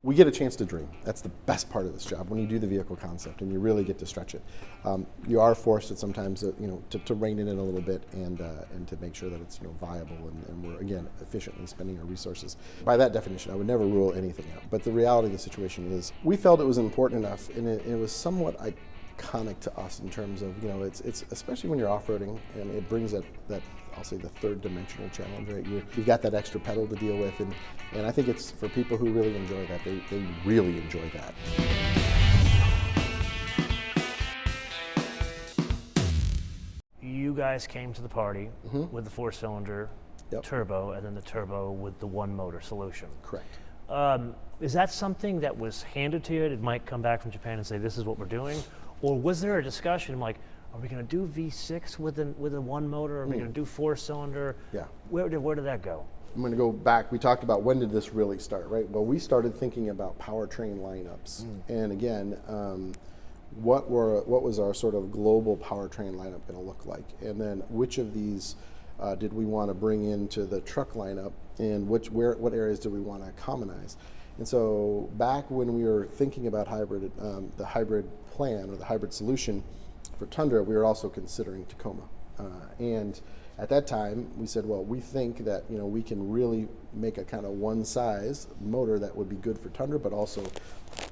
We get a chance to dream. That's the best part of this job, when you do the vehicle concept and you really get to stretch it. You are forced at sometimes to rein it in a little bit and to make sure that it's viable and we're, again, efficiently spending our resources. By that definition, I would never rule anything out. But the reality of the situation is we felt it was important enough, and it was somewhat iconic to us in terms of, it's especially when you're off-roading, and it brings that I'll say the third dimensional challenge, right? You've got that extra pedal to deal with, and I think it's for people who really enjoy that, they really enjoy that. You guys came to the party with the 4-cylinder turbo, and then the turbo with the one motor solution. Correct. Is that something that was handed to you? Did Mike come back from Japan and say, this is what we're doing? Or was there a discussion like, are we going to do V6 with a one motor? Are we going to do 4-cylinder? Yeah. Where did that go? I'm going to go back. We talked about when did this really start, right? Well, we started thinking about powertrain lineups, and again, what was our sort of global powertrain lineup going to look like, and then which of these did we want to bring into the truck lineup, and what areas do we want to commonize? And so back when we were thinking about hybrid, the hybrid plan or the hybrid solution for Tundra, we were also considering Tacoma, and at that time we said, well, we think that we can really make a kind of one size motor that would be good for Tundra, but also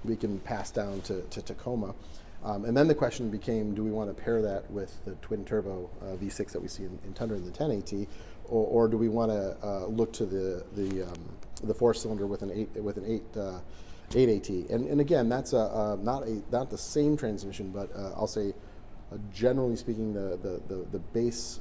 we can pass down to Tacoma. And then the question became, do we want to pair that with the twin turbo V6 that we see in Tundra and the 10AT, or do we want to look to the 4-cylinder with an 8AT? And again, that's not the same transmission, but I'll say, generally speaking, the base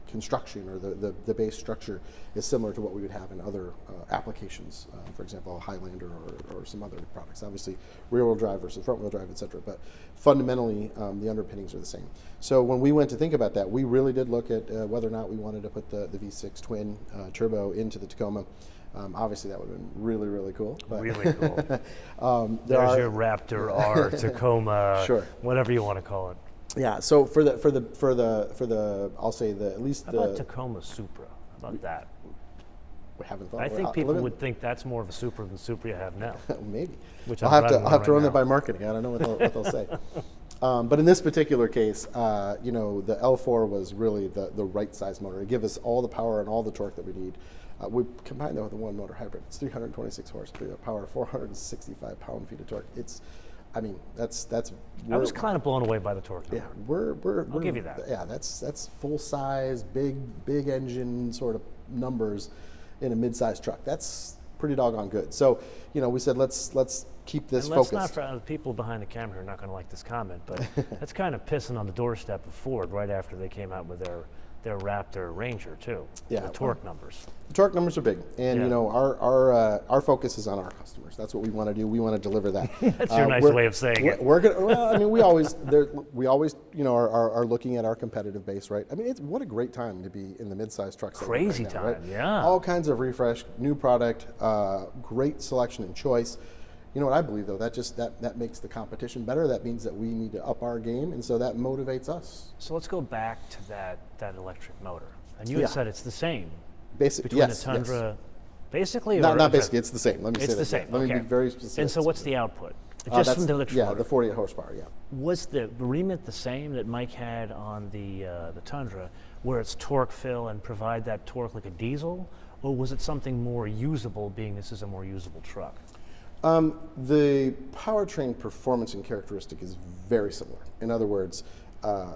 construction or the base structure is similar to what we would have in other applications, for example, Highlander or some other products. Obviously, rear-wheel drive versus front-wheel drive, et cetera, but fundamentally, the underpinnings are the same. So when we went to think about that, we really did look at whether or not we wanted to put the V6 twin turbo into the Tacoma. Obviously, that would have been really, really cool. But really cool. There's your Raptor R Tacoma, sure, whatever you want to call it. Yeah. So for the I'll say at least How about Tacoma Supra? How about that? We haven't thought. I think people would think that's more of a Supra than the Supra you have now. Maybe. Which I'll have to run that by marketing. I don't know what they'll say. But in this particular case, the L4 was really the right size motor. It gives us all the power and all the torque that we need. We combined that with a one motor hybrid. It's 326 horsepower, 465 pound-feet of torque. That's. I was kind of blown away by the torque number. Yeah, I'll give you that. Yeah, that's full size, big engine sort of numbers in a mid-sized truck. That's pretty doggone good. So, we said let's keep this focused. Not for people behind the camera who are not going to like this comment, but that's kind of pissing on the doorstep of Ford right after they came out with their Raptor Ranger too. Yeah, the torque numbers. The torque numbers are big, and our focus is on our customers. That's what we want to do. We want to deliver that. That's your nice way of saying it. We're gonna. Well, we always are looking at our competitive base, right? What a great time to be in the mid-sized truck segment. Crazy right now, time, right? Yeah. All kinds of refresh, new product, great selection and choice. You know what I believe though? That makes the competition better. That means that we need to up our game, and so that motivates us. So let's go back to that electric motor. And you had said it's the same between the Tundra, yes. basically. Not basically. It's the same. Let me say that. It's the same. Let me be very specific. And so, what's the output? Just from the electric motor. Yeah, the 48 horsepower. Yeah. Was the remit the same that Mike had on the Tundra, where it's torque fill and provide that torque like a diesel, or was it something more usable, being this is a more usable truck? The powertrain performance and characteristic is very similar. In other words,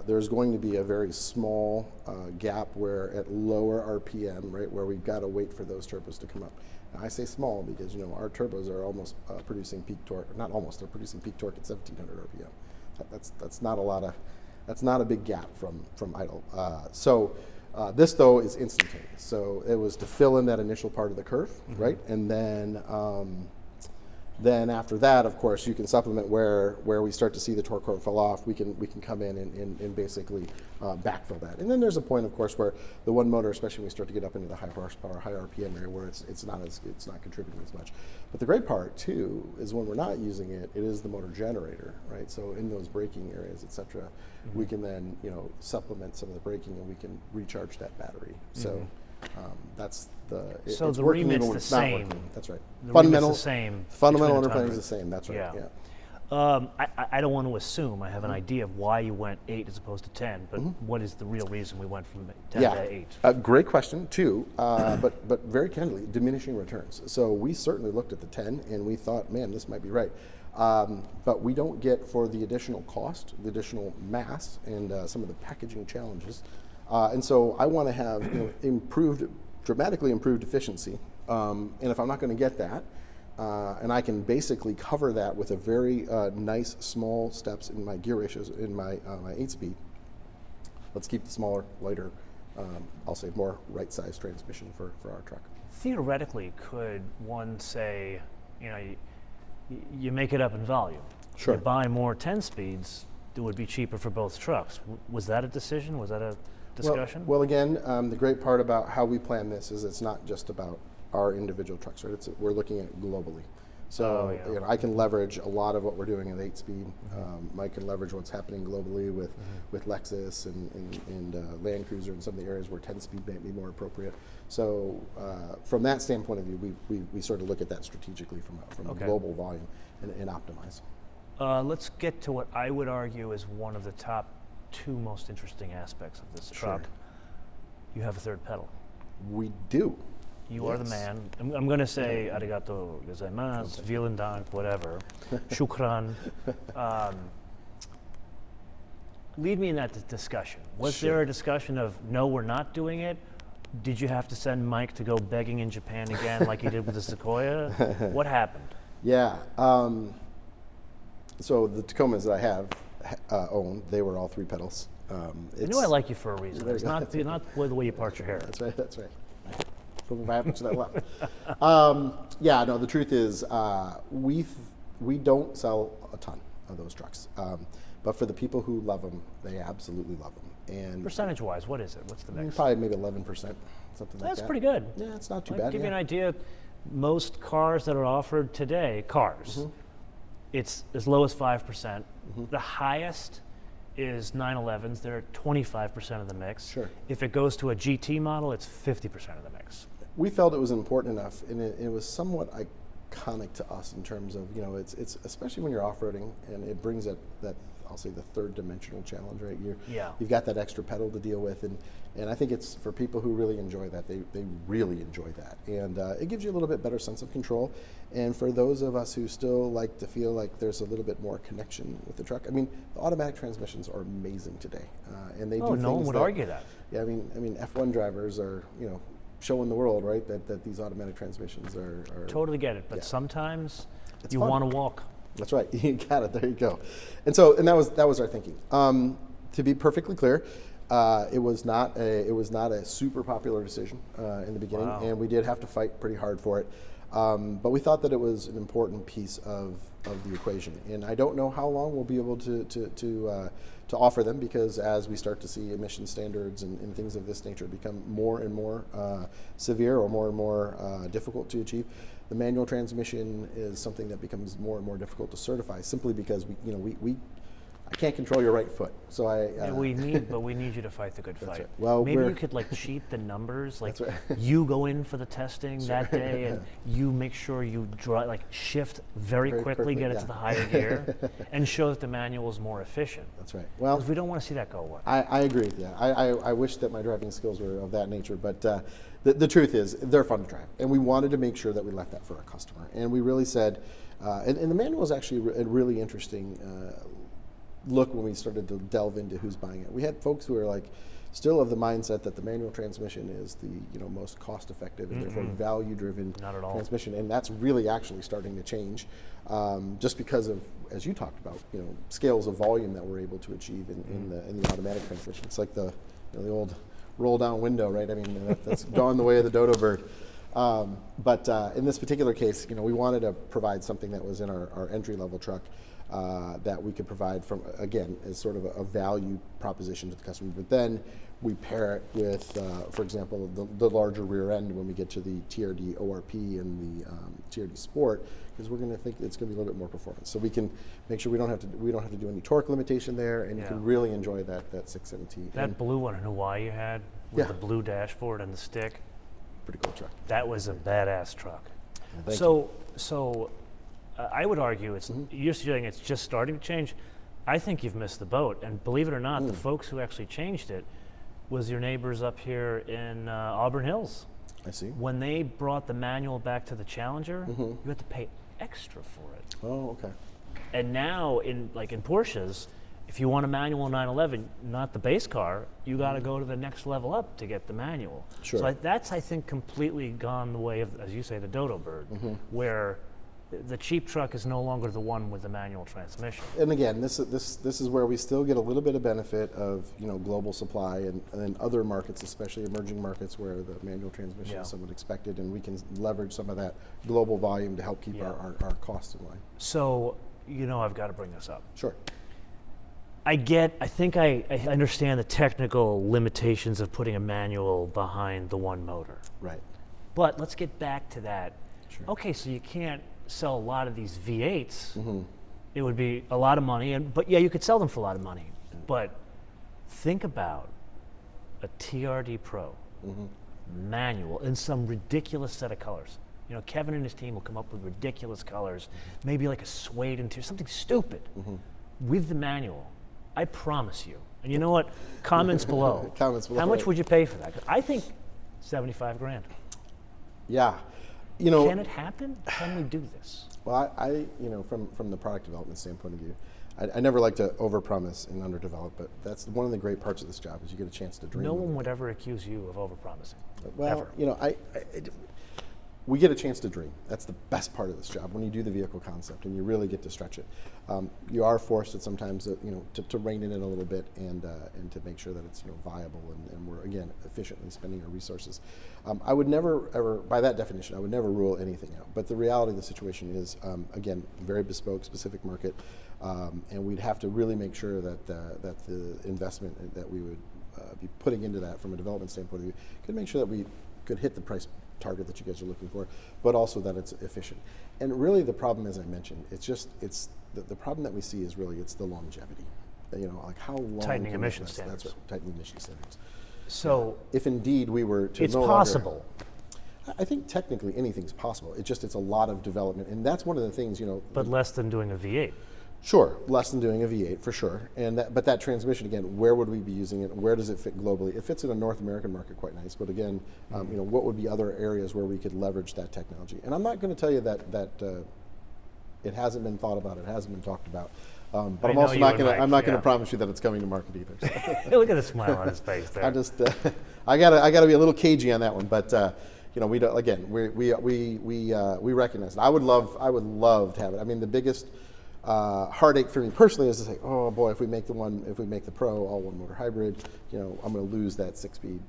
there's going to be a very small gap where at lower RPM, right, where we've got to wait for those turbos to come up. Now, I say small because our turbos are almost producing peak torque. Not almost, they're producing peak torque at 1,700 RPM. That's not a lot of. That's not a big gap from idle. This though is instantaneous. So it was to fill in that initial part of the curve, right, and then after that, of course, you can supplement where we start to see the torque curve fall off. We can come in and basically backfill that. And then there's a point, of course, where the one motor, especially when we start to get up into the high horsepower, high RPM area, where it's not contributing as much. But the great part too is when we're not using it, it is the motor generator, right? So in those braking areas, et cetera, we can then supplement some of the braking and we can recharge that battery. So. That's the. So it's the working even remit's when the it's not same. working. That's right. The Fundamental. remit's the same. Fundamental between the underplanning is the Tundra. same. That's right. Yeah. Yeah. I don't want to assume. I have an idea of why you went 8 as opposed to 10, but what is the real reason we went from 10 to 8? Great question too, but very candidly, diminishing returns. So we certainly looked at the 10 and we thought, man, this might be right. But we don't get, for the additional cost, the additional mass, and some of the packaging challenges. And so I want to have dramatically improved efficiency. And if I'm not going to get that, and I can basically cover that with a very nice small steps in my gear ratios in my 8-speed. Let's keep the smaller, lighter, I'll say more right-sized transmission for our truck. Theoretically, could one say, you make it up in volume. Sure. You buy more 10 speeds, it would be cheaper for both trucks. Was that a decision? Was that a discussion? Well, again, the great part about how we plan this is it's not just about our individual trucks, right? We're looking at globally. So I can leverage a lot of what we're doing at 8-speed. Mike can leverage what's happening globally with Lexus and Land Cruiser and some of the areas where 10-speed may be more appropriate. So from that standpoint of view, we sort of look at that strategically from a global volume and optimize. Let's get to what I would argue is one of the top 2 most interesting aspects of this truck. You have a third pedal. We do. You are the man. I'm going to say arigato gozaimasu, vielen dank, whatever, shukran. Lead me in that discussion. Was there a discussion of, no, we're not doing it? Did you have to send Mike to go begging in Japan again like you did with the Sequoia? What happened? Yeah. So the Tacomas that I have owned, they were all 3 pedals. I knew I like you for a reason. It's not the way you part your hair. That's right. That's right. I have much of that left. Yeah, no, the truth is we don't sell a ton of those trucks. But for the people who love them, they absolutely love them. And percentage-wise, what is it? What's the mix? Probably maybe 11%, something like that. That's pretty good. Yeah, it's not too I'll bad. give you an idea. Most cars that are offered today, it's as low as 5%. The highest is 911s. They're 25% of the mix. Sure. If it goes to a GT model, it's 50% of the mix. We felt it was important enough, and it was somewhat iconic to us in terms of, it's especially when you're off-roading, and it brings that I'll say the third dimensional challenge, right? You've got that extra pedal to deal with, and I think it's for people who really enjoy that. They really enjoy that, and it gives you a little bit better sense of control. And for those of us who still like to feel like there's a little bit more connection with the truck, I mean, the automatic transmissions are amazing today, and they do things no one would argue that. Yeah, I mean, F1 drivers are showing the world, right, that these automatic transmissions are totally get it, but sometimes it's you fun. want to walk. That's right. You got it. There you go. And so, and that was our thinking. To be perfectly clear, it was not a super popular decision in the beginning, and we did have to fight pretty hard for it. But we thought that it was an important piece of the equation, and I don't know how long we'll be able to offer them, because as we start to see emission standards and things of this nature become more and more severe or more and more difficult to achieve, the manual transmission is something that becomes more and more difficult to certify, simply because I can't control your right foot, so we need you to fight the good fight. Right. Well, maybe you could cheat the numbers. You go in for the testing that day, and you make sure you shift very quickly, get it to the higher gear, and show that the manual is more efficient. That's right. Well, because we don't want to see that go away. I agree with you. I wish that my driving skills were of that nature, but the truth is they're fun to drive, and we wanted to make sure that we left that for our customer. And we really said, and the manual is actually a really interesting look when we started to delve into who's buying it. We had folks who are still of the mindset that the manual transmission is the most cost-effective and therefore value-driven transmission, and that's really actually starting to change, just because of, as you talked about, scales of volume that we're able to achieve in the automatic transmission. It's like the old roll-down window, right? I mean, that's gone the way of the dodo bird. But in this particular case, we wanted to provide something that was in our entry-level truck. That we could provide from, again, as sort of a value proposition to the customer. But then we pair it with, for example, the larger rear end when we get to the TRD ORP and the TRD Sport, because we're going to think it's going to be a little bit more performance. So we can make sure we don't have to do any torque limitation there, and you can really enjoy that 6MT. That blue one in Hawaii you had with the blue dashboard and the stick. pretty cool truck. That was a badass truck. Thank you. So I would argue you're saying it's just starting to change. I think you've missed the boat. And believe it or not, the folks who actually changed it was your neighbors up here in Auburn Hills. I see. When they brought the manual back to the Challenger, you had to pay extra for it. Oh, okay. And now in Porsches, if you want a manual 911, not the base car, you got to go to the next level up to get the manual. Sure. So that's, I think, completely gone the way of, as you say, the dodo bird, where the cheap truck is no longer the one with the manual transmission. And again, this is where we still get a little bit of benefit of global supply and other markets, especially emerging markets where the manual transmission is somewhat expected, and we can leverage some of that global volume to help keep our costs in line. So, I've got to bring this up. Sure. I think I understand the technical limitations of putting a manual behind the one motor. Right. But let's get back to that. Sure. Okay, so you can't sell a lot of these V8s. It would be a lot of money, but you could sell them for a lot of money. But think about a TRD Pro manual in some ridiculous set of colors. Kevin and his team will come up with ridiculous colors, maybe like a suede interior, something stupid, with the manual. I promise you. And you know what? Comments below. Comments below. How much would you pay for that? I think $75,000. Yeah. Can it happen? Can we do this? Well, I from the product development standpoint of view, I never like to overpromise and underdevelop, but that's one of the great parts of this job is you get a chance to dream. No one would ever accuse you of overpromising. Well, ever. We get a chance to dream. That's the best part of this job when you do the vehicle concept and you really get to stretch it. You are forced at sometimes to rein it in a little bit and to make sure that it's viable and we're again efficiently spending our resources. I would never ever, by that definition, I would never rule anything out. But the reality of the situation is again very bespoke, specific market, and we'd have to really make sure that the investment that we would be putting into that from a development standpoint of view could make sure that we could hit the price target that you guys are looking for, but also that it's efficient. And really the problem, as I mentioned, it's the problem that we see is really it's the longevity. Like how long tightening can emission last? standards. That's right, tightening emission standards. So if indeed we were to it's no possible. Longer, I think technically anything's possible. It's a lot of development, and that's one of the things But less than doing a V8. Sure, less than doing a V8 for sure, but that transmission again, where would we be using it? Where does it fit globally? It fits in a North American market quite nice, but again, what would be other areas where we could leverage that technology? And I'm not going to tell you that it hasn't been thought about, it hasn't been talked about, but I'm also not going to promise you that it's coming to market either. So. Look at the smile on his face there. I gotta be a little cagey on that one, but. We don't, again, we recognize it. I would love to have it. I mean, the biggest heartache for me personally is to say, oh boy, if we make the Pro all one motor hybrid, I'm going to lose that 6-speed,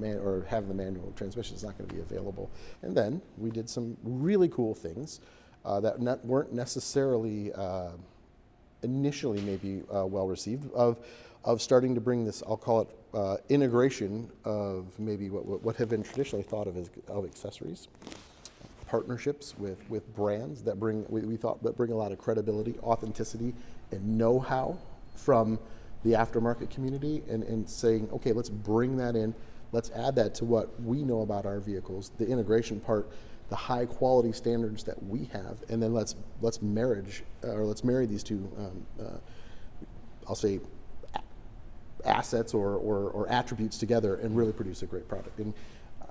or have the manual transmission. It's not going to be available. And then we did some really cool things that weren't necessarily initially maybe well received of starting to bring this, I'll call it integration of maybe what have been traditionally thought of as accessories, partnerships with brands that bring a lot of credibility, authenticity, and know-how from the aftermarket community, and saying, okay, let's bring that in, let's add that to what we know about our vehicles, the integration part, the high quality standards that we have, and then let's marry these two, I'll say, assets or attributes together and really produce a great product. And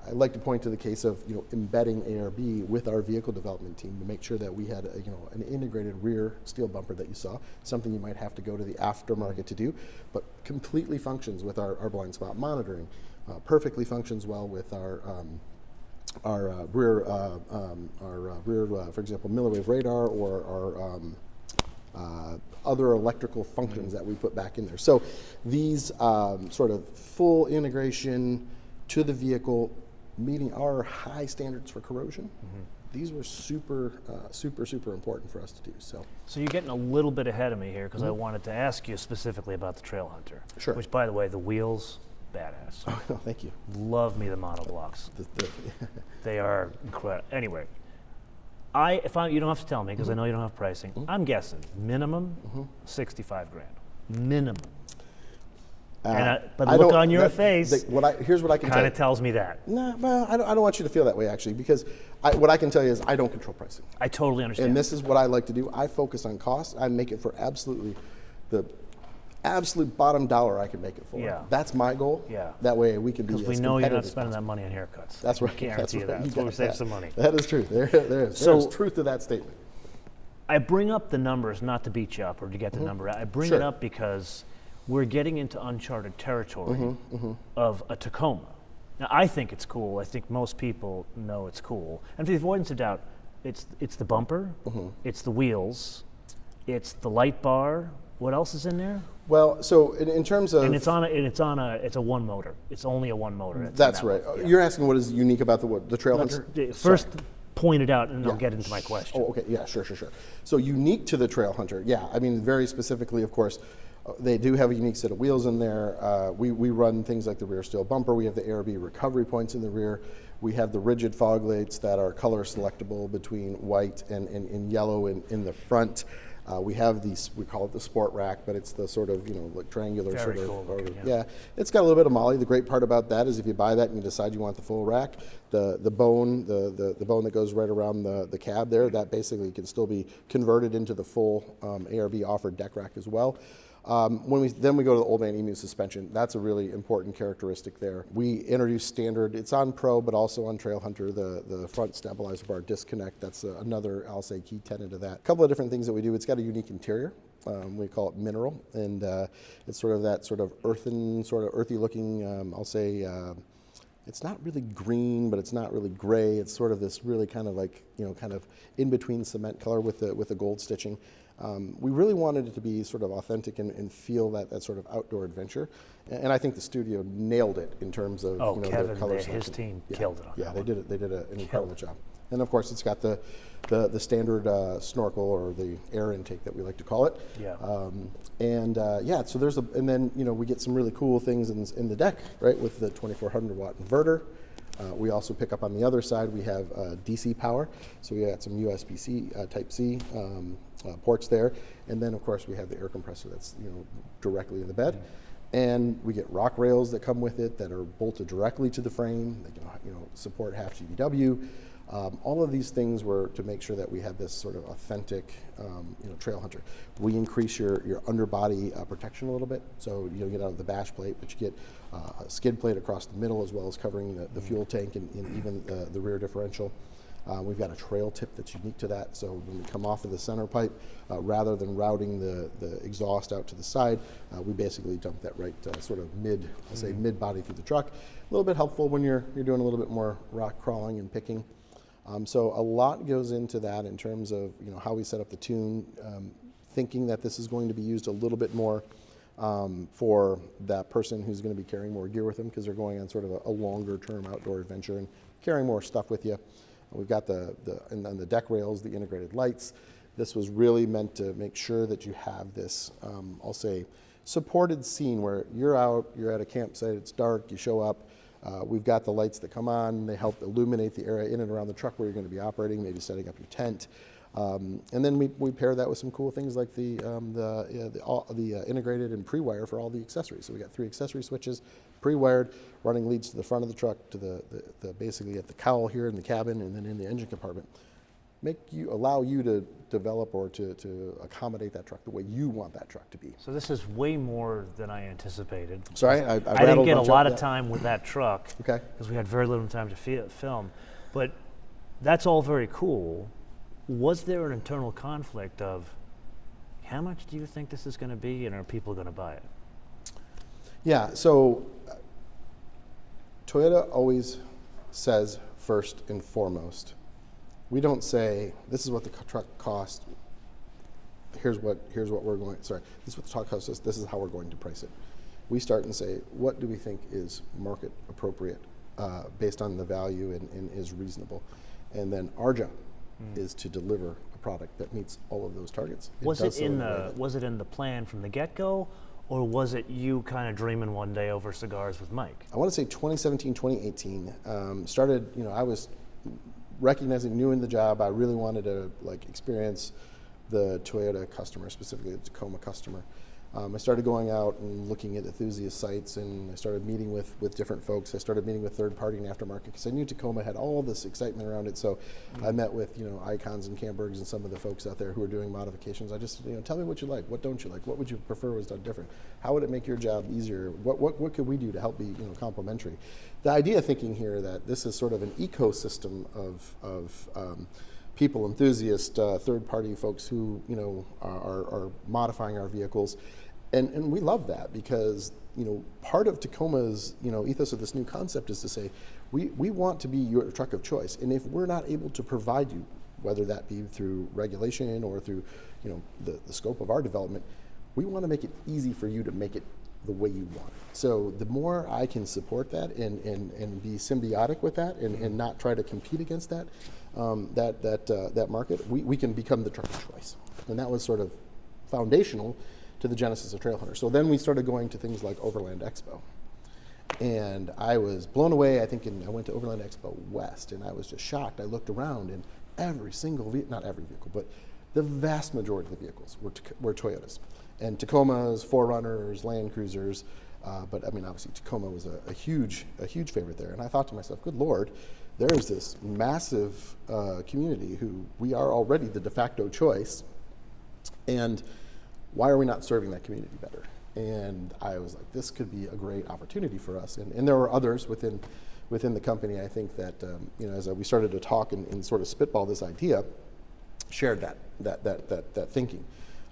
I'd like to point to the case of embedding ARB with our vehicle development team to make sure that we had an integrated rear steel bumper that you saw, something you might have to go to the aftermarket to do, but completely functions with our blind spot monitoring, perfectly functions well with our rear, for example, milliwave radar or our other electrical functions that we put back in there. So these sort of full integration to the vehicle, meeting our high standards for corrosion, these were super important for us to do. So you're getting a little bit ahead of me here because I wanted to ask you specifically about the Trailhunter. Sure. Which, by the way, the wheels, badass. Oh, no, thank you. Love me the monoblocks. They are incredible. Anyway, you don't have to tell me because I know you don't have pricing. I'm guessing minimum $65,000. Minimum. But the look on your face here's what I can tell kind you. of tells me that. Nah, well, I don't want you to feel that way, actually, because what I can tell you is I don't control pricing. I totally understand. And this is what I like to do. I focus on cost. I make it for the absolute bottom dollar I can make it for. Yeah. That's my goal. Yeah. That way we can be as Because we know you're not competitive as spending possible. that money on haircuts. That's right. I guarantee you that. That's where we save some money. That is true. There's truth to that statement. I bring up the numbers not to beat you up or to get the number. I bring it up because we're getting into uncharted territory of a Tacoma. Now, I think it's cool. I think most people know it's cool. And for the avoidance of doubt, it's the bumper, it's the wheels, it's the light bar. What else is in there? Well, so in terms of, And it's a one motor. It's only a one motor. that's right. Yeah. You're asking what is unique about the Trailhunter? First, point it out, and I'll get into my question. Oh, okay. Yeah, sure. So unique to the Trailhunter, yeah. I mean, very specifically, of course, they do have a unique set of wheels in there. We run things like the rear steel bumper. We have the ARB recovery points in the rear. We have the rigid fog lights that are color selectable between white and yellow in the front. We have these, we call it the sport rack, but it's the sort of, like triangular Very sort of. cool looking, Yeah, it's got a little bit of Molly. The great part about that is if you buy that and you decide you want the full rack, the bone that goes right around the cab there, that basically can still be converted into the full ARB offered deck rack as well. When we go to the Old Man Emu suspension, that's a really important characteristic there. We introduced standard, it's on Pro, but also on Trailhunter, the front stabilizer bar disconnect. That's another, I'll say, key tenet of that. A couple of different things that we do. It's got a unique interior. We call it mineral, and it's sort of that sort of earthy looking, I'll say, it's not really green, but it's not really gray. It's sort of this really kind of like, kind of in between cement color with the gold stitching. We really wanted it to be sort of authentic and feel that sort of outdoor adventure. And I think the studio nailed it in terms of Kevin, their color his selection. team killed it on Yeah, that they one. did an incredible job. And of course, it's got the standard snorkel or the air intake that we like to call it. Yeah. So there's and then we get some really cool things in the deck, right, with the 2400 watt inverter. We also pick up on the other side, we have DC power, so we got some USB-C Type-C ports there, and then of course we have the air compressor that's directly in the bed, and we get rock rails that come with it that are bolted directly to the frame. They can support half GVW. All of these things were to make sure that we had this sort of authentic, Trailhunter. We increase your underbody protection a little bit, so you don't get out of the bash plate, but you get a skid plate across the middle as well as covering the fuel tank and even the rear differential. We've got a trail tip that's unique to that, so when we come off of the center pipe, rather than routing the exhaust out to the side, we basically dump that right sort of mid body through the truck. A little bit helpful when you're doing a little bit more rock crawling and picking. So a lot goes into that in terms of how we set up the tune, thinking that this is going to be used a little bit more for that person who's going to be carrying more gear with them because they're going on sort of a longer term outdoor adventure and carrying more stuff with you. We've got and then the deck rails, the integrated lights. This was really meant to make sure that you have this, I'll say, supported scene where you're at a campsite, it's dark, you show up. We've got the lights that come on. They help illuminate the area in and around the truck where you're going to be operating, maybe setting up your tent. And then we pair that with some cool things like the integrated and pre-wire for all the accessories. So we got 3 accessory switches, pre-wired, running leads to the front of the truck, to the basically at the cowl here in the cabin, and then in the engine compartment. Allow you to develop or to accommodate that truck the way you want that truck to be. So this is way more than I anticipated. Sorry, I didn't get a lot of time with that truck. Okay. Because we had very little time to film. But that's all very cool. Was there an internal conflict of how much do you think this is going to be, and are people going to buy it? Yeah, so Toyota always says first and foremost, we don't say this is what the truck costs. Here's what we're going. Sorry, this is what the truck costs us. This is how we're going to price it. We start and say, what do we think is market appropriate, based on the value and is reasonable, and then our job is to deliver a product that meets all of those targets. Was it in the plan from the get-go, or was it you kind of dreaming one day over cigars with Mike? I want to say 2017, 2018 started. I was recognizing new in the job. I really wanted to experience the Toyota customer, specifically the Tacoma customer. I started going out and looking at enthusiast sites, and I started meeting with different folks. I started meeting with third party and aftermarket because I knew Tacoma had all this excitement around it. So I met with Icons and Cambergs and some of the folks out there who are doing modifications. I just tell me what you like, what don't you like, what would you prefer was done different, how would it make your job easier, what could we do to help be complementary. The idea thinking here that this is sort of an ecosystem of people, enthusiasts, third-party folks who are modifying our vehicles, and we love that because part of Tacoma's ethos of this new concept is to say we want to be your truck of choice, and if we're not able to provide you, whether that be through regulation or through the scope of our development, we want to make it easy for you to make it the way you want it. So the more I can support that and be symbiotic with that and not try to compete against that market, we can become the truck of choice. And that was sort of foundational to the genesis of Trailhunter. So then we started going to things like Overland Expo. And I was blown away. I went to Overland Expo West, and I was just shocked. I looked around, and every single not every vehicle, but the vast majority of the vehicles were Toyotas. And Tacomas, 4Runners, Land Cruisers, but obviously Tacoma was a huge favorite there. And I thought to myself, good Lord, there's this massive community who we are already the de facto choice, and why are we not serving that community better? And I was like, this could be a great opportunity for us. And there were others within the company. I think that as we started to talk and sort of spitball this idea, shared that thinking.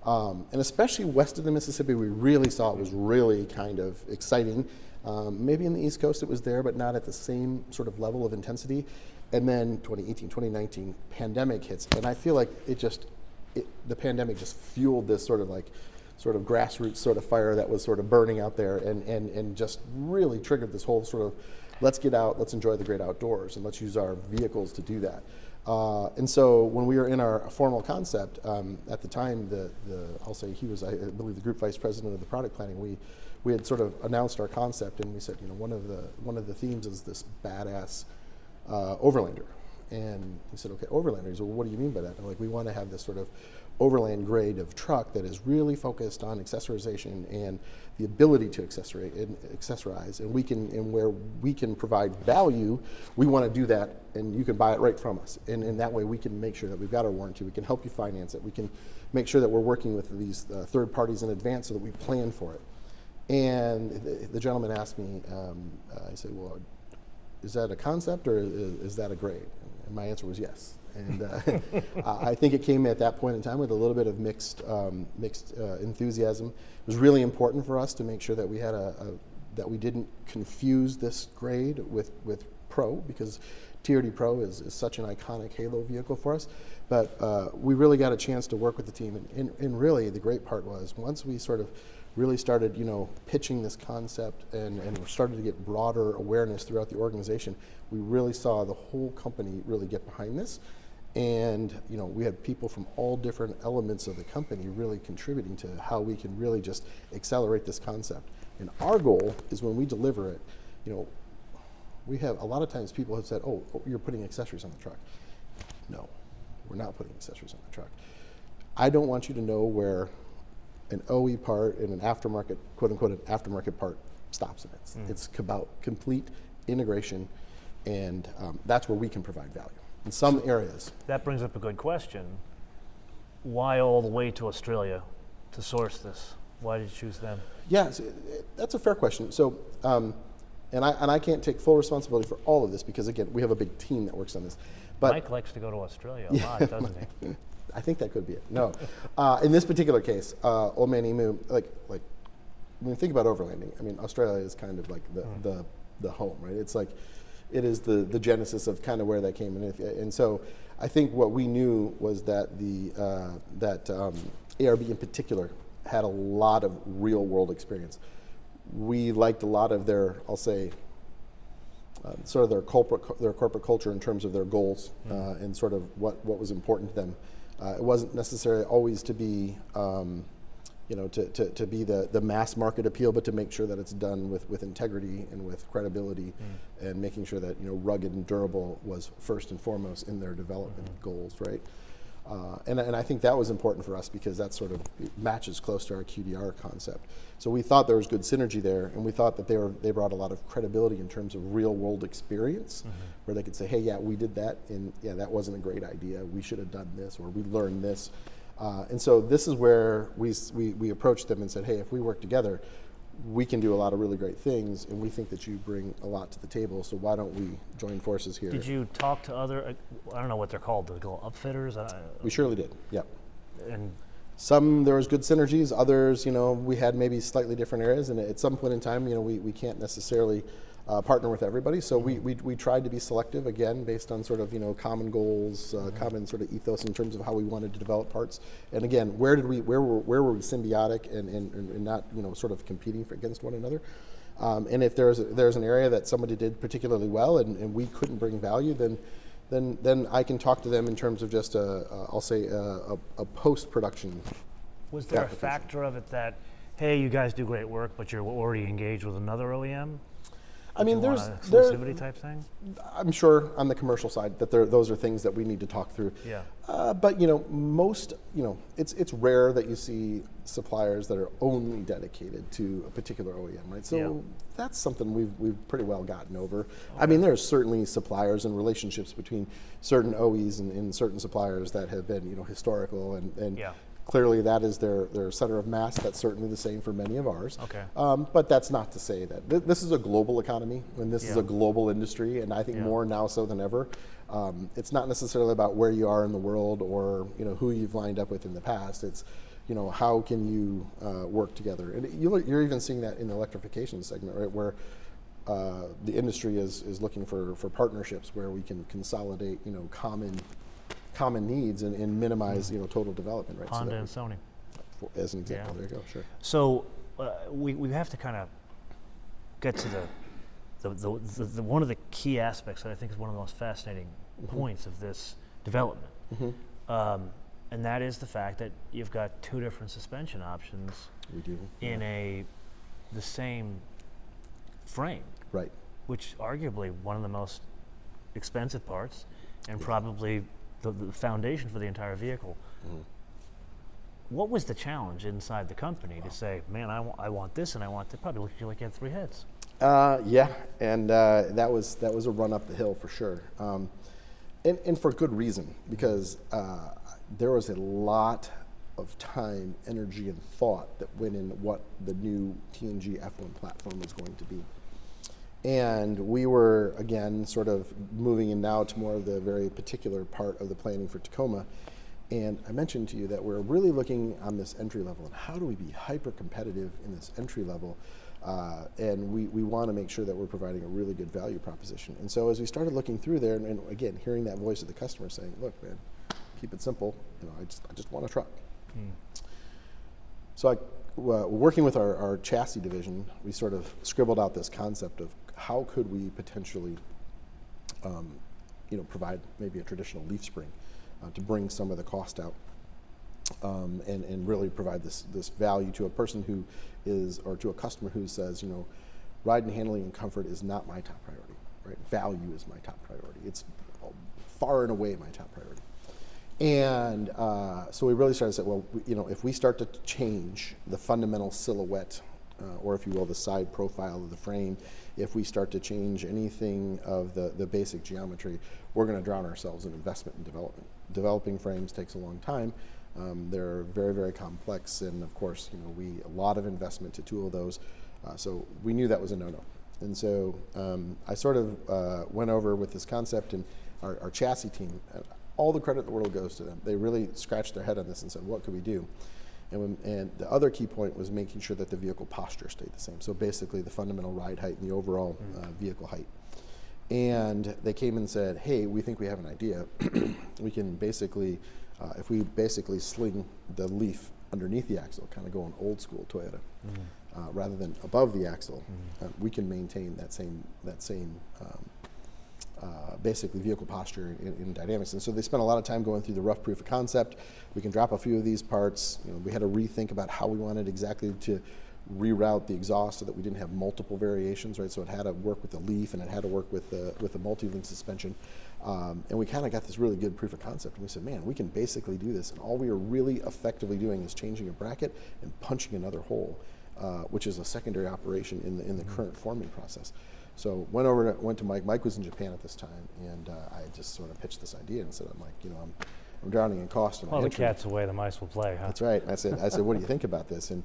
And especially west of the Mississippi, we really saw it was really kind of exciting. Maybe in the East Coast it was there, but not at the same sort of level of intensity. And then 2018, 2019, pandemic hits, and I feel like the pandemic just fueled this sort of grassroots sort of fire that was sort of burning out there, and just really triggered this whole sort of, let's get out, let's enjoy the great outdoors, and let's use our vehicles to do that. And so when we were in our formal concept, at the time, I'll say he was, I believe, the group vice president of the product planning. We had sort of announced our concept, and we said, one of the themes is this badass Overlander. And he said, okay, Overlander. He said, well, what do you mean by that? And we want to have this sort of overland grade of truck that is really focused on accessorization and the ability to accessorize, and where we can provide value, we want to do that, and you can buy it right from us. And in that way, we can make sure that we've got our warranty, we can help you finance it, we can make sure that we're working with these third parties in advance so that we plan for it. And the gentleman asked me, I said, well, is that a concept or is that a grade? And my answer was yes. And I think it came at that point in time with a little bit of mixed enthusiasm. It was really important for us to make sure that we had that we didn't confuse this grade with Pro, because TRD Pro is such an iconic halo vehicle for us. But we really got a chance to work with the team, and really the great part was once we sort of really started, pitching this concept and started to get broader awareness throughout the organization, we really saw the whole company really get behind this. And we had people from all different elements of the company really contributing to how we can really just accelerate this concept. And our goal is when we deliver it, we have a lot of times people have said, oh, you're putting accessories on the truck. No, we're not putting accessories on the truck. I don't want you to know where an OE part and an aftermarket, quote unquote, an aftermarket part stops. It's about complete integration, and that's where we can provide value in some areas. That brings up a good question. Why all the way to Australia to source this? Why did you choose them? Yeah, that's a fair question. So, and I can't take full responsibility for all of this because, again, we have a big team that works on this. But Mike likes to go to Australia a lot, doesn't he? I think that could be it. No, in this particular case, Old Man Emu, like when you think about overlanding, Australia is kind of like the home, right? It's like it is the genesis of kind of where that came in, and so I think what we knew was that ARB in particular had a lot of real world experience. We liked a lot of their, I'll say, sort of their corporate culture in terms of their goals and sort of what was important to them. It wasn't necessarily always to be, to be the mass market appeal, but to make sure that it's done with integrity and with credibility, and making sure that rugged and durable was first and foremost in their development goals, right? And I think that was important for us because that sort of matches close to our QDR concept. So we thought there was good synergy there, and we thought that they brought a lot of credibility in terms of real world experience, where they could say, hey, yeah, we did that, and yeah, that wasn't a great idea. We should have done this, or we learned this. And so this is where we approached them and said, hey, if we work together, we can do a lot of really great things, and we think that you bring a lot to the table, so why don't we join forces here? Did you talk to other, I don't know what they're called, the upfitters? We surely did, yeah. And some, there was good synergies, others, we had maybe slightly different areas, and at some point in time, we can't necessarily partner with everybody, so we tried to be selective, again, based on sort of, common goals, common sort of ethos in terms of how we wanted to develop parts. And again, where were we symbiotic and not, sort of competing against one another? And if there's an area that somebody did particularly well and we couldn't bring value, then I can talk to them in terms of just I'll say a post-production. Was there a factor of it that, hey, you guys do great work, but you're already engaged with another OEM? I mean, there's an exclusivity type thing. I'm sure on the commercial side that those are things that we need to talk through. Yeah. But most it's rare that you see suppliers that are only dedicated to a particular OEM, right? So that's something we've pretty well gotten over. Okay. I mean, there's certainly suppliers and relationships between certain OEs and certain suppliers that have been historical and clearly that is their center of mass. That's certainly the same for many of ours. Okay. But that's not to say that this is a global economy and this is a global industry, and I think more now so than ever. It's not necessarily about where you are in the world or who you've lined up with in the past. It's how can you work together, and you're even seeing that in the electrification segment, right, where the industry is looking for partnerships where we can consolidate common needs and minimize total development, right? Honda and Sony, as an example. There you go. Sure. So we have to kind of get to the one of the key aspects that I think is one of the most fascinating points of this development, and that is the fact that you've got two different suspension options. We do. In the same frame, right? Which arguably one of the most expensive parts, and probably the foundation for the entire vehicle. What was the challenge inside the company to say, man, I want this and I want that? Probably looked like you had three heads. Yeah, and that was a run up the hill for sure, and for good reason, because there was a lot of time, energy, and thought that went in what the new TNG F1 platform was going to be. And we were, again, sort of moving in now to more of the very particular part of the planning for Tacoma. And I mentioned to you that we're really looking on this entry level and how do we be hyper competitive in this entry level. And we want to make sure that we're providing a really good value proposition. And so as we started looking through there, and again, hearing that voice of the customer saying, look, man, keep it simple. I just want a truck. So working with our chassis division, we sort of scribbled out this concept of how could we potentially, provide maybe a traditional leaf spring to bring some of the cost out, and really provide this value to a person who is, or to a customer who says, ride and handling and comfort is not my top priority, right? Value is my top priority. It's far and away my top priority. And so we really started to say, well, if we start to change the fundamental silhouette, or if you will, the side profile of the frame, if we start to change anything of the basic geometry, we're going to drown ourselves in investment and development. Developing frames takes a long time. They're very, very complex, and of course, a lot of investment to tool those. So we knew that was a no-no. And so I sort of went over with this concept, and our chassis team, all the credit in the world goes to them. They really scratched their head on this and said, what could we do? And the other key point was making sure that the vehicle posture stayed the same. So basically the fundamental ride height and the overall vehicle height. And they came and said, hey, we think we have an idea. We can basically, if we basically sling the leaf underneath the axle, kind of going old school Toyota, rather than above the axle, we can maintain that same basically vehicle posture in dynamics. And so they spent a lot of time going through the rough proof of concept. We can drop a few of these parts. We had to rethink about how we wanted exactly to reroute the exhaust so that we didn't have multiple variations, right? So it had to work with the leaf and it had to work with the multi-link suspension. And we kind of got this really good proof of concept. And we said, man, we can basically do this. And all we are really effectively doing is changing a bracket and punching another hole, which is a secondary operation in the current forming process. So went to Mike. Mike was in Japan at this time, and I just sort of pitched this idea and said, I'm drowning in cost. Well, the cat's away, the mice will play, huh? That's right. I said, what do you think about this? And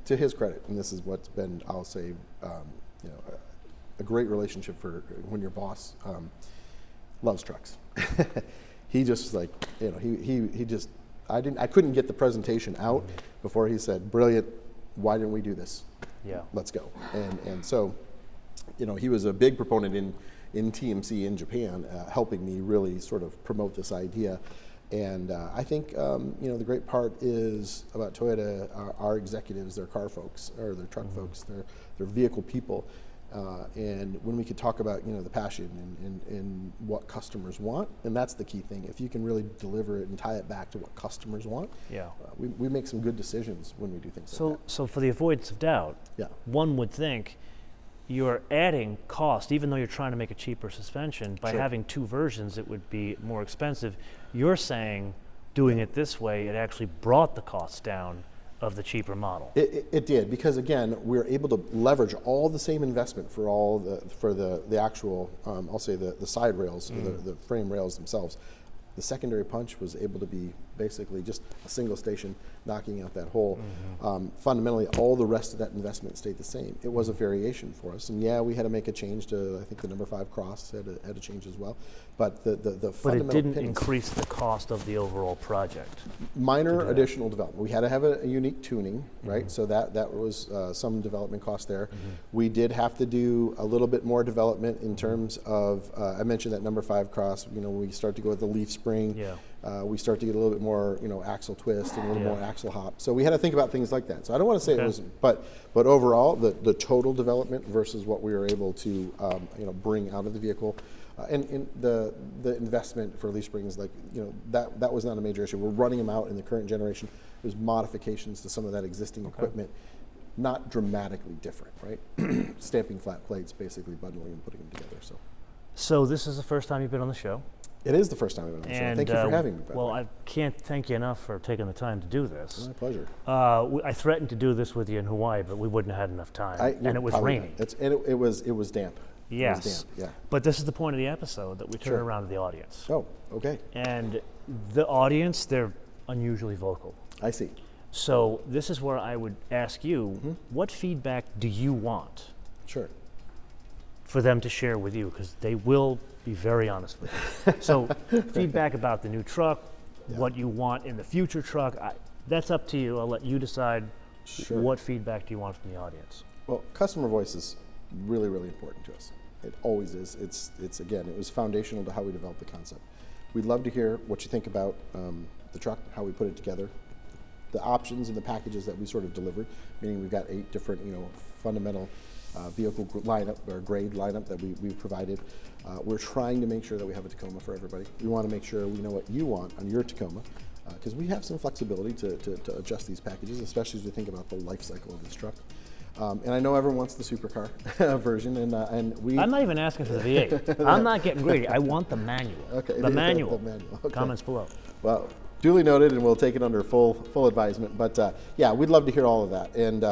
to his credit, and this is what's been, I'll say, a great relationship for when your boss loves trucks. He just like, he just, I couldn't get the presentation out before he said, brilliant, why didn't we do this? Yeah. Let's go. And so, he was a big proponent in TMC in Japan, helping me really sort of promote this idea. And I think, the great part is about Toyota, our executives, their car folks, or their truck folks, their vehicle people. And when we could talk about, the passion and what customers want, and that's the key thing. If you can really deliver it and tie it back to what customers want, we make some good decisions when we do things like that. So for the avoidance of doubt, one would think you're adding cost, even though you're trying to make a cheaper suspension. By having two versions, it would be more expensive. You're saying doing it this way, it actually brought the cost down of the cheaper model. It did, because again, we're able to leverage all the same investment for the actual, I'll say the side rails, the frame rails themselves. The secondary punch was able to be basically just a single station knocking out that hole. Fundamentally, all the rest of that investment stayed the same. It was a variation for us, and we had to make a change to, I think the number 5 cross had to change as well. But the But fundamental it didn't pins, increase the cost of the overall project. minor additional development. We had to have a unique tuning, right? So that was some development cost there. We did have to do a little bit more development in terms of, I mentioned that number 5 cross, we start to go with the leaf spring. We start to get a little bit more, axle twist and a little more axle hop. So we had to think about things like that. So I don't want to say it wasn't, but overall, the total development versus what we were able to, bring out of the vehicle, and the investment for leaf springs, like, that was not a major issue. We're running them out in the current generation. There's modifications to some of that existing equipment, not dramatically different, right? Stamping flat plates, basically bundling and putting them together. So this is the first time you've been on the show. It is the first time I've been on the show. Thank you for having me. Well, I can't thank you enough for taking the time to do this. My pleasure. I threatened to do this with you in Hawaii, but we wouldn't have had enough time, and it was raining. It was damp. Yes. It was damp, But this is the point of the episode, that we turn around to the audience. Oh, okay. And the audience, they're unusually vocal. I see. So this is where I would ask you, what feedback do you want? Sure. For them to share with you, because they will be very honest with you. So feedback about the new truck, what you want in the future truck, that's up to you. I'll let you decide. What feedback do you want from the audience? Well, customer voice is really, really important to us. It always is. It's again, it was foundational to how we developed the concept. We'd love to hear what you think about the truck, how we put it together, the options and the packages that we sort of delivered, meaning we've got 8 different, fundamental vehicle lineup or grade lineup that we provided. We're trying to make sure that we have a Tacoma for everybody. We want to make sure we know what you want on your Tacoma, because we have some flexibility to adjust these packages, especially as we think about the life cycle of this truck. And I know everyone wants the supercar version, and we. I'm not even asking for the V8. I'm not getting greedy. I want the manual. Okay. The manual. The manual. Okay. Comments below. Well, duly noted, and we'll take it under full advisement. But we'd love to hear all of that. And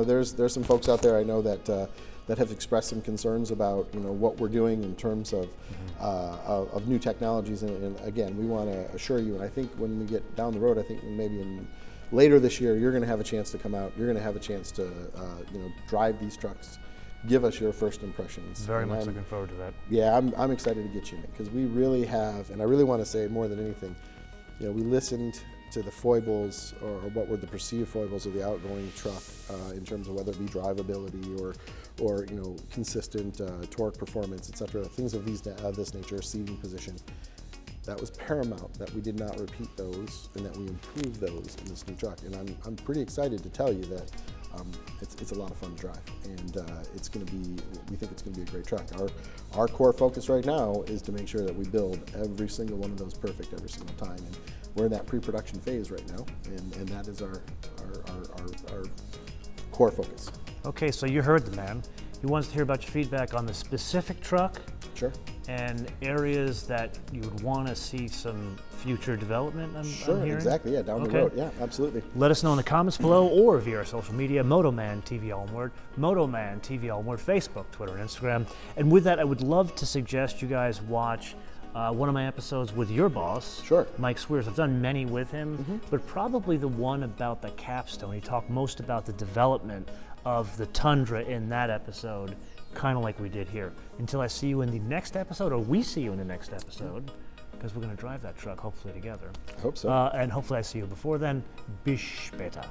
there's some folks out there I know that have expressed some concerns about what we're doing in terms of new technologies. And again, we want to assure you. And I think when we get down the road, I think maybe later this year, you're going to have a chance to come out. You're going to have a chance to drive these trucks. Give us your first impressions. Very much looking forward to that. Yeah, I'm excited to get you in, because we really have, and I really want to say more than anything, we listened to the foibles, or what were the perceived foibles of the outgoing truck, in terms of whether it be drivability or consistent torque performance, etc. Things of this nature, seating position. That was paramount that we did not repeat those, and that we improved those in this new truck. And I'm pretty excited to tell you that it's a lot of fun to drive, and we think it's going to be a great truck. Our core focus right now is to make sure that we build every single one of those perfect every single time, and we're in that pre-production phase right now, and that is our core focus. Okay, so you heard the man. He wants to hear about your feedback on the specific truck Sure. and areas that you would want to see some future development. I'm hearing? Exactly. Yeah, down the road. Yeah, absolutely. Let us know in the comments below or via our social media, MotoManTV, all one word, MotoManTV, all one word, Facebook, Twitter, and Instagram. And with that, I would love to suggest you guys watch one of my episodes with your boss, Sure. Mike Swears. I've done many with him, but probably the one about the capstone. He talked most about the development of the Tundra in that episode, kind of like we did here. Until I see you in the next episode, or we see you in the next episode, because we're going to drive that truck hopefully together. I hope so. And hopefully I see you before then. Bis später.